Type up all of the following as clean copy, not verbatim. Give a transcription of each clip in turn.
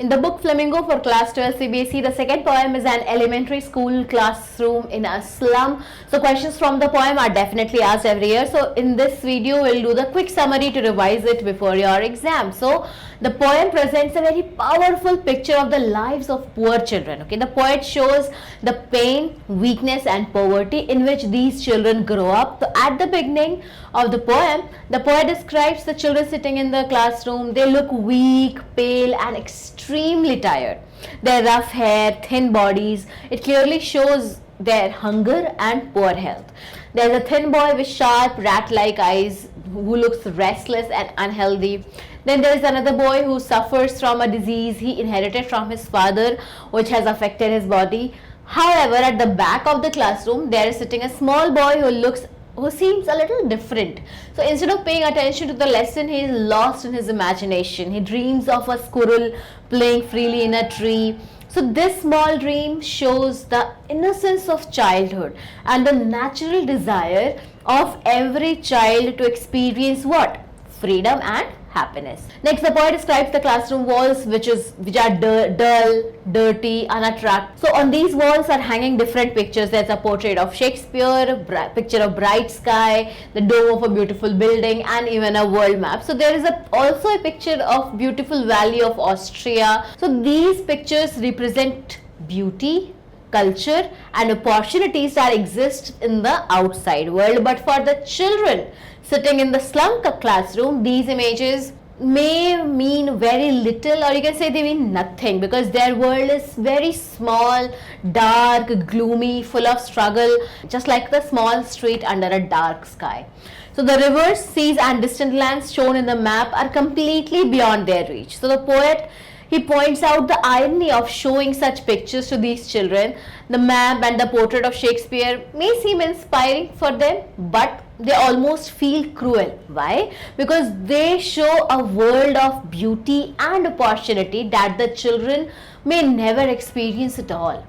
In the book Flamingo for class 12 CBSE, the second poem is an elementary school classroom in a slum. So questions from the poem are definitely asked every year. So in this video, we'll do the quick summary to revise it before your exam. So the poem presents a very powerful picture of the lives of poor children. Okay, the poet shows the pain, weakness and poverty in which these children grow up. So at the beginning of the poem, the poet describes the children sitting in the classroom. They look weak, pale and extremely tired. Their rough hair, thin bodies, it clearly shows their hunger and poor health. There's a thin boy with sharp rat-like eyes who looks restless and unhealthy. Then there is another boy who suffers from a disease he inherited from his father, which has affected his body. However, at the back of the classroom, there is sitting a small boy who seems a little different. So instead of paying attention to the lesson, he is lost in his imagination. He dreams of a squirrel playing freely in a tree. So this small dream shows the innocence of childhood and the natural desire of every child to experience what? Freedom and happiness. Next, the poet describes the classroom walls which are dull, dirty, unattractive. So on these walls are hanging different pictures. There's a portrait of Shakespeare, picture of bright sky, the dome of a beautiful building and even a world map. So there is also a picture of beautiful valley of Austria. So these pictures represent beauty, culture and opportunities that exist in the outside world. But for the children sitting in the slum classroom, these images may mean very little, or you can say they mean nothing, because their world is very small, dark, gloomy, full of struggle, just like the small street under a dark sky. So the rivers, seas and distant lands shown in the map are completely beyond their reach. So the poet, he points out the irony of showing such pictures to these children. The map and the portrait of Shakespeare may seem inspiring for them, but they almost feel cruel. Why? Because they show a world of beauty and opportunity that the children may never experience at all.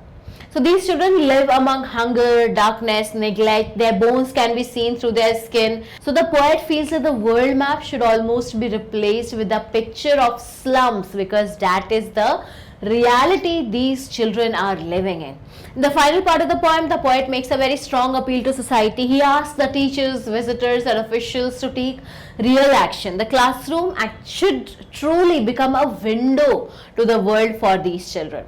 So these children live among hunger, darkness, neglect. Their bones can be seen through their skin. So the poet feels that the world map should almost be replaced with a picture of slums, because that is the reality these children are living in. In the final part of the poem, the poet makes a very strong appeal to society. He asks the teachers, visitors and officials to take real action. The classroom should truly become a window to the world for these children.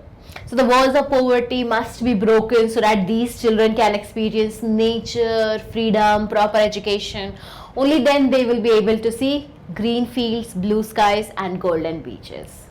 So the walls of poverty must be broken so that these children can experience nature, freedom, proper education. Only then they will be able to see green fields, blue skies and golden beaches.